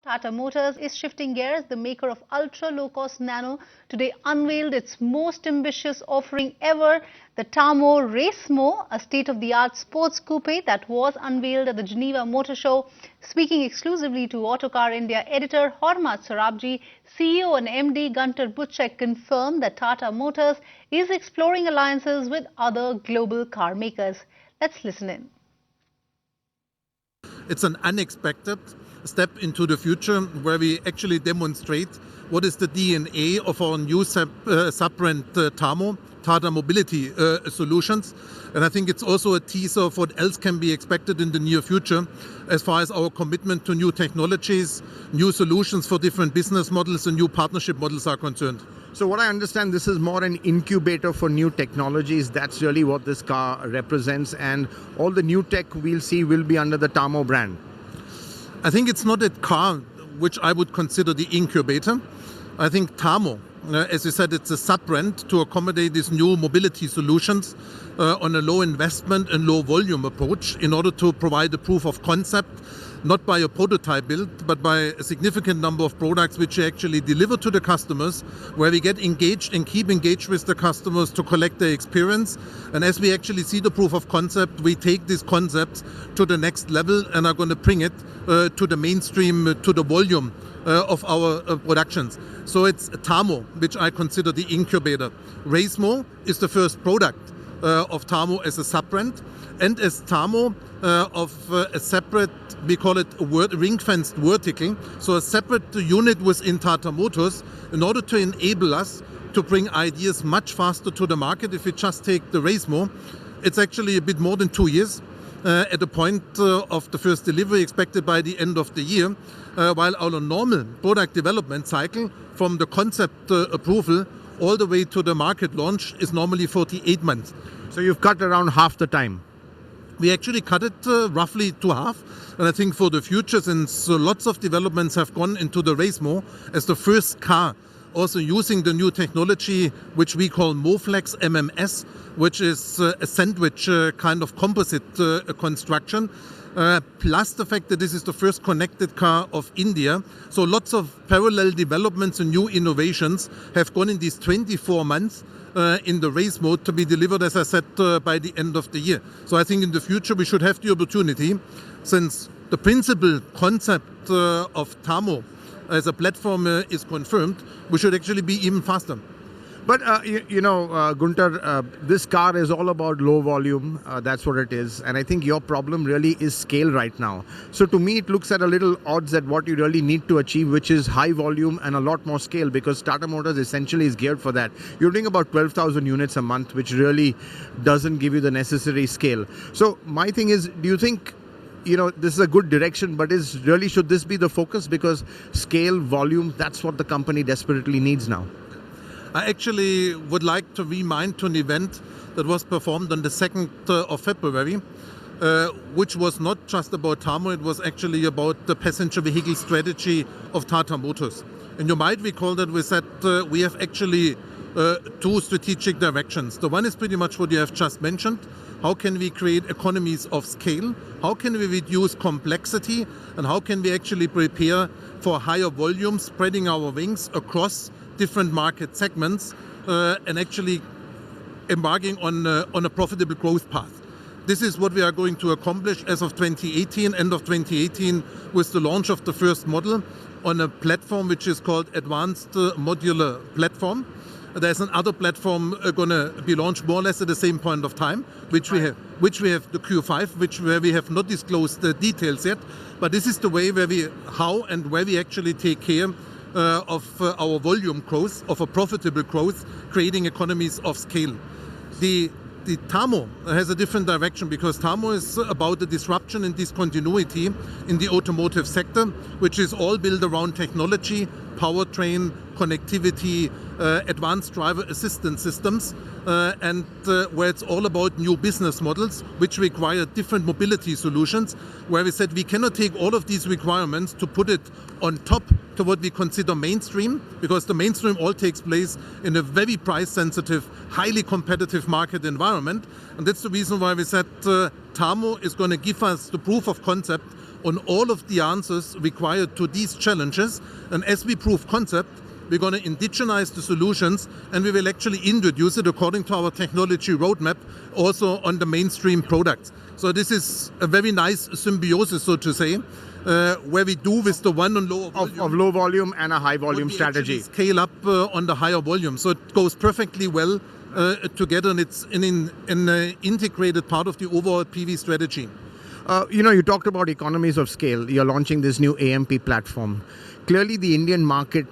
Tata Motors is shifting gears. The maker of ultra-low-cost Nano today unveiled its most ambitious offering ever, the TAMO Racemo, a state-of-the-art sports coupe that was unveiled at the Geneva Motor Show. Speaking exclusively to Autocar India editor Hormazd Sorabjee, CEO and MD Guenter Butschek confirmed that Tata Motors is exploring alliances with other global car makers. Let's listen in. It's an unexpected step into the future where we actually demonstrate what is the DNA of our new sub-brand TAMO, Tata Mobility Solutions. And I think it's also a teaser of what else can be expected in the near future as far as our commitment to new technologies, new solutions for different business models and new partnership models are concerned. So what I understand, this is more an incubator for new technologies. That's really what this car represents. And all the new tech we'll see will be under the TAMO brand. I think it's not a car which I would consider the incubator. I think TAMO, as you said, it's a sub-brand to accommodate these new mobility solutions on a low investment and low volume approach in order to provide a proof of concept, not by a prototype build, but by a significant number of products which we actually deliver to the customers, where we get engaged and keep engaged with the customers to collect their experience. And as we actually see the proof of concept, we take these concepts to the next level and are going to bring it to the mainstream, to the volume of our productions. So it's TAMO, which I consider the incubator. Racemo is the first product of TAMO as a sub-brand, and as TAMO of a separate, we call it a ring-fenced vertical, so a separate unit within Tata Motors in order to enable us to bring ideas much faster to the market. If we just take the Racemo, it's actually a bit more than 2 years at the point of the first delivery expected by the end of the year, while our normal product development cycle from the concept approval all the way to the market launch is normally 48 months. So you've cut around half the time. We actually cut it roughly to half. And I think for the future, since lots of developments have gone into the Racemo as the first car, also using the new technology, which we call MoFlex MMS, which is a sandwich kind of composite construction, plus the fact that this is the first connected car of India. So lots of parallel developments and new innovations have gone in these 24 months in the Racemo to be delivered, as I said, by the end of the year. So I think in the future we should have the opportunity, since the principal concept of TAMO as a platform is confirmed, we should actually be even faster. But, Guenter, this car is all about low volume. That's what it is. And I think your problem really is scale right now. So to me, it looks at a little odds at what you really need to achieve, which is high volume and a lot more scale, because Tata Motors essentially is geared for that. You're doing about 12,000 units a month, which really doesn't give you the necessary scale. So my thing is, do you think this is a good direction, but should this be the focus? Because scale, volume, that's what the company desperately needs now. I actually would like to remind to an event that was performed on the 2nd of February, which was not just about TAMO, it was actually about the passenger vehicle strategy of Tata Motors. And you might recall that we said we have actually two strategic directions. The one is pretty much what you have just mentioned. How can we create economies of scale? How can we reduce complexity? And how can we actually prepare for higher volume, spreading our wings across different market segments and actually embarking on a profitable growth path? This is what we are going to accomplish as of 2018, end of 2018, with the launch of the first model on a platform which is called Advanced Modular Platform. There's another platform going to be launched more or less at the same point of time, which we have the Q5, where we have not disclosed the details yet. But this is the way where we actually take care of our volume growth, of a profitable growth, creating economies of scale. The TAMO has a different direction, because TAMO is about the disruption and discontinuity in the automotive sector, which is all built around technology, powertrain, connectivity, advanced driver assistance systems, and where it's all about new business models which require different mobility solutions, where we said we cannot take all of these requirements to put it on top to what we consider mainstream, because the mainstream all takes place in a very price-sensitive, highly competitive market environment. And that's the reason why we said TAMO is going to give us the proof of concept on all of the answers required to these challenges. And as we prove concept, we're going to indigenize the solutions, and we will actually introduce it according to our technology roadmap also on the mainstream products. So this is a very nice symbiosis, so to say, where we do with the one on low volume. Of low volume and a high volume strategy. Scale up on the higher volume. So it goes perfectly well together, and it's an integrated part of the overall PV strategy. You talked about economies of scale. You're launching this new AMP platform. Clearly, the Indian market,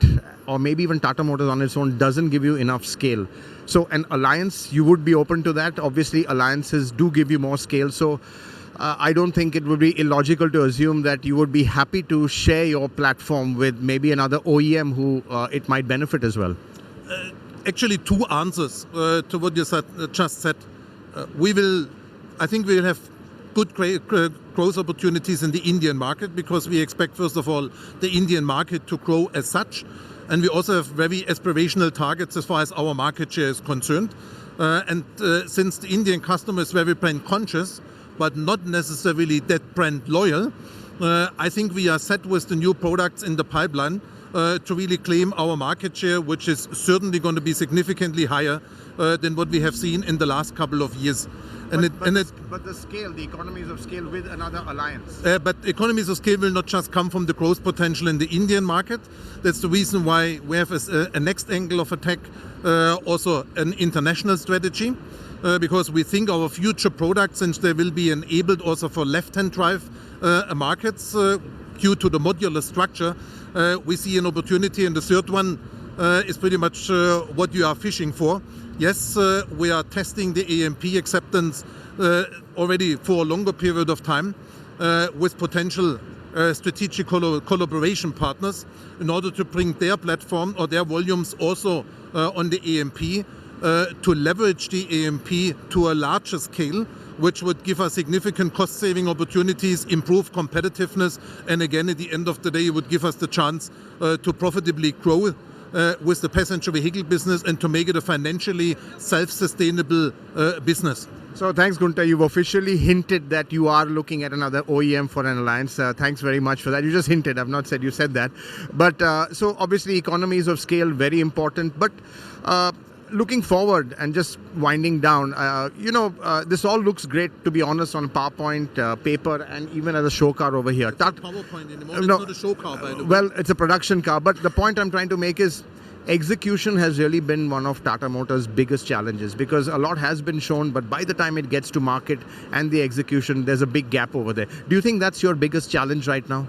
or maybe even Tata Motors on its own, doesn't give you enough scale. So an alliance, you would be open to that. Obviously, alliances do give you more scale. So I don't think it would be illogical to assume that you would be happy to share your platform with maybe another OEM who it might benefit as well. Actually, two answers to what you just said. I think we will have good growth opportunities in the Indian market, because we expect, first of all, the Indian market to grow as such. And we also have very aspirational targets as far as our market share is concerned. Since the Indian customer is very brand conscious, but not necessarily that brand loyal, I think we are set with the new products in the pipeline to really claim our market share, which is certainly going to be significantly higher than what we have seen in the last couple of years. But the scale, the economies of scale with another alliance. But economies of scale will not just come from the growth potential in the Indian market. That's the reason why we have a next angle of attack, also an international strategy, because we think our future products, since they will be enabled also for left-hand drive markets due to the modular structure, we see an opportunity. And the third one is pretty much what you are fishing for. Yes, we are testing the AMP acceptance already for a longer period of time with potential strategic collaboration partners in order to bring their platform or their volumes also on the AMP, to leverage the AMP to a larger scale, which would give us significant cost-saving opportunities, improve competitiveness, and again, at the end of the day, it would give us the chance to profitably grow with the passenger vehicle business and to make it a financially self-sustainable business. So thanks, Guenter. You've officially hinted that you are looking at another OEM for an alliance. Thanks very much for that. You just hinted. I've not said you said that. But so obviously economies of scale, very important. But looking forward and just winding down, this all looks great, to be honest, on PowerPoint, paper, and even as a show car over here. It's not PowerPoint anymore. It's not a show car, by the way. Well, it's a production car. But the point I'm trying to make is execution has really been one of Tata Motors' biggest challenges, because a lot has been shown, but by the time it gets to market and the execution, there's a big gap over there. Do you think that's your biggest challenge right now?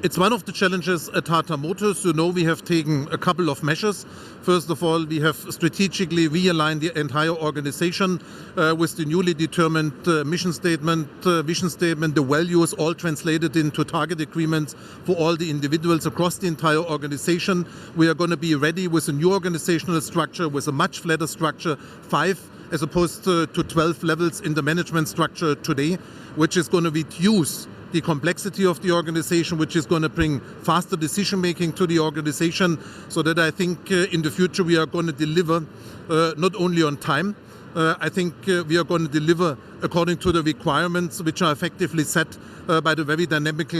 It's one of the challenges at Tata Motors. We have taken a couple of measures. First of all, we have strategically realigned the entire organization with the newly determined mission statement, vision statement, the values all translated into target agreements for all the individuals across the entire organization. We are going to be ready with a new organizational structure, with a much flatter structure, 5 as opposed to 12 levels in the management structure today, which is going to reduce the complexity of the organization, which is going to bring faster decision making to the organization, so that I think in the future we are going to deliver not only on time, I think we are going to deliver according to the requirements which are effectively set by the very dynamic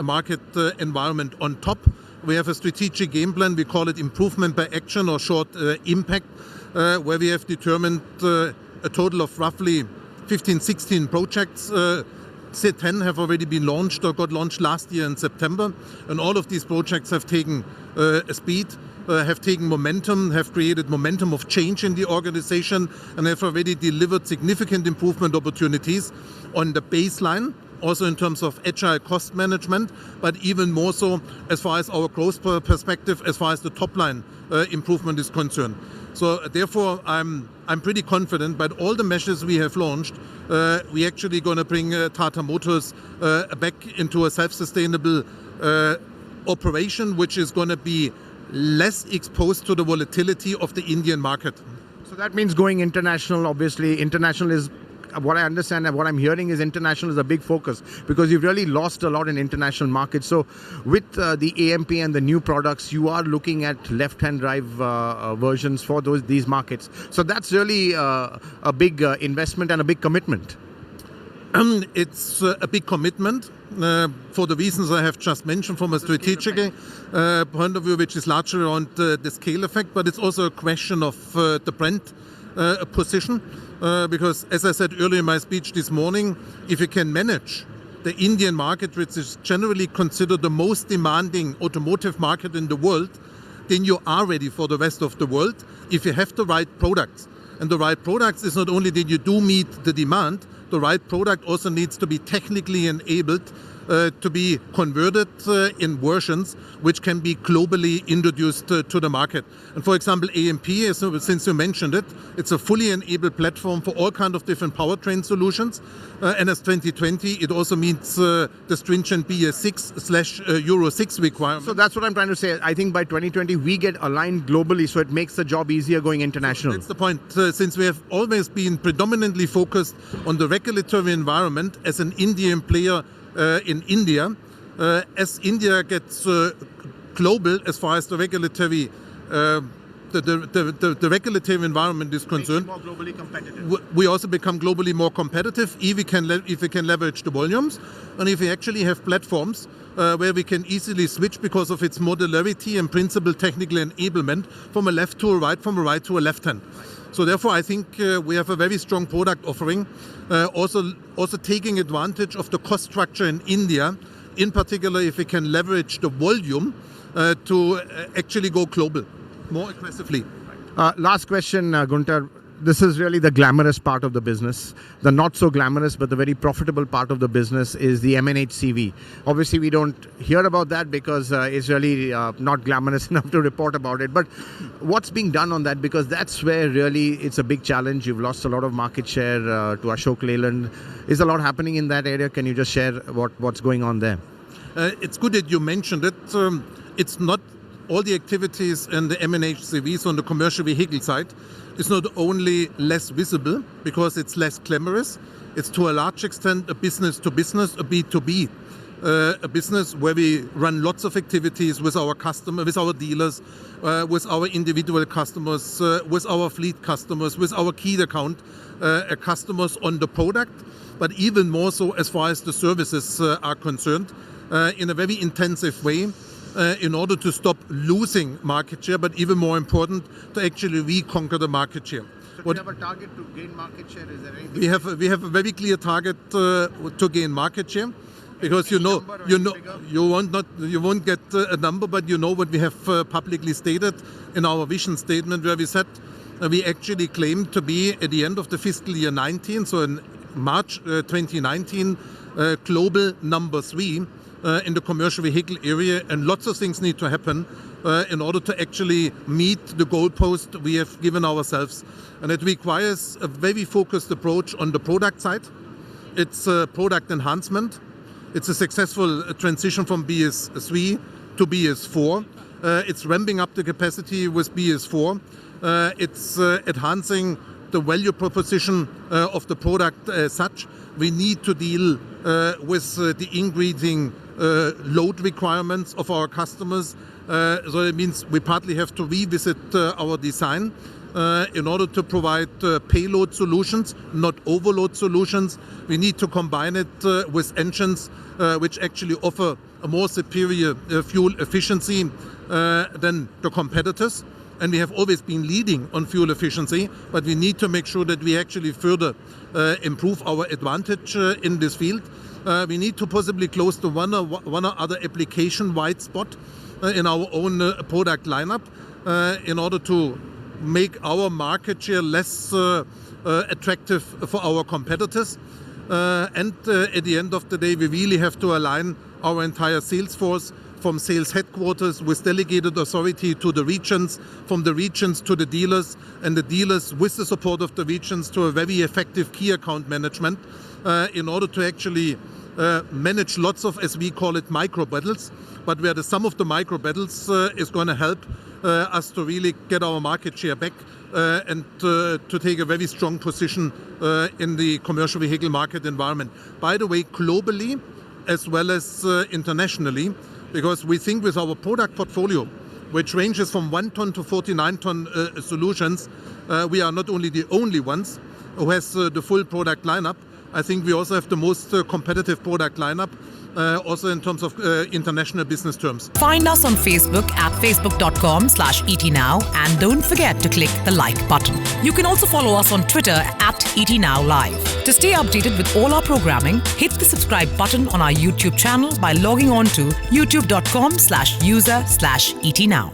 market environment. On top, we have a strategic game plan. We call it improvement by action, or short impact, where we have determined a total of roughly 15-16 projects. 10 have already been launched or got launched last year in September, and all of these projects have taken speed, have taken momentum, have created momentum of change in the organization, and have already delivered significant improvement opportunities on the baseline, also in terms of agile cost management, but even more so as far as our growth perspective, as far as the top line improvement is concerned. So therefore, I'm pretty confident. But all the measures we have launched, we actually going to bring Tata Motors back into a self-sustainable operation, which is going to be less exposed to the volatility of the Indian market. So that means going international. Obviously, international is what I understand, and what I'm hearing is international is a big focus, because you've really lost a lot in international markets. So with the AMP and the new products, you are looking at left-hand drive versions for these markets. So that's really a big investment and a big commitment. It's a big commitment for the reasons I have just mentioned from a strategic point of view, which is largely around the scale effect, but it's also a question of the brand position. Because, as I said earlier in my speech this morning, if you can manage the Indian market, which is generally considered the most demanding automotive market in the world, then you are ready for the rest of the world if you have the right products. And the right products is not only that you do meet the demand, the right product also needs to be technically enabled to be converted in versions which can be globally introduced to the market. And for example, AMP, since you mentioned it, it's a fully enabled platform for all kinds of different powertrain solutions. And as 2020, it also meets the stringent BS6/Euro 6 requirements. So that's what I'm trying to say. I think by 2020, we get aligned globally, so it makes the job easier going international. That's the point. Since we have always been predominantly focused on the regulatory environment as an Indian player in India, as India gets global as far as the regulatory the regulatory environment is concerned, more globally competitive. We also become globally more competitive if we can leverage the volumes, and if we actually have platforms where we can easily switch because of its modularity and principal technical enablement from a left to a right, from a right to a left hand. So therefore, I think we have a very strong product offering, also taking advantage of the cost structure in India, in particular if we can leverage the volume to actually go global more aggressively. Last question, Guenter. This is really the glamorous part of the business. The not so glamorous but the very profitable part of the business is the M&H CV. Obviously, we don't hear about that because it's really not glamorous enough to report about it. But what's being done on that? Because that's where really it's a big challenge. You've lost a lot of market share to Ashok Leyland. Is a lot happening in that area? Can you just share what's going on there? It's good that you mentioned it. It's not all the activities in the M&H CVs on the commercial vehicle side. It's not only less visible because it's less glamorous, it's to a large extent a business to business, a B2B, a business where we run lots of activities with our customer, with our dealers, with our individual customers, with our fleet customers, with our key account customers on the product, but even more so as far as the services are concerned, in a very intensive way. In order to stop losing market share, but even more important, to actually reconquer the market share. So do you have a target to gain market share? Is there anything? We have a very clear target to gain market share, because you won't get a number, but you know what we have publicly stated in our vision statement, where we said we actually claim to be at the end of the fiscal year 19, so in March 2019, global number 3. In the commercial vehicle area, and lots of things need to happen in order to actually meet the goalpost we have given ourselves. And it requires a very focused approach on the product side. It's product enhancement. It's a successful transition from BS3 to BS4. It's ramping up the capacity with BS4. It's enhancing the value proposition of the product as such. We need to deal with the increasing load requirements of our customers. So it means we partly have to revisit our design in order to provide payload solutions, not overload solutions. We need to combine it with engines which actually offer a more superior fuel efficiency than the competitors. And we have always been leading on fuel efficiency, but we need to make sure that we actually further improve our advantage in this field. We need to possibly close the one or other application white spot in our own product lineup in order to make our market share less attractive for our competitors. And at the end of the day, we really have to align our entire sales force from sales headquarters with delegated authority to the regions, from the regions to the dealers, and the dealers with the support of the regions to a very effective key account management in order to actually manage lots of, as we call it, micro battles, but where the sum of the micro battles is going to help us to really get our market share back and to take a very strong position in the commercial vehicle market environment. By the way, globally as well as internationally, because we think with our product portfolio, which ranges from 1 ton to 49 ton solutions, we are not only the only ones who has the full product lineup, I think we also have the most competitive product lineup, also in terms of international business terms. Find us on Facebook at facebook.com/etnow and don't forget to click the like button. You can also follow us on Twitter at etnowlive. To stay updated with all our programming, hit the subscribe button on our YouTube channel by logging on to youtube.com/user/etnow.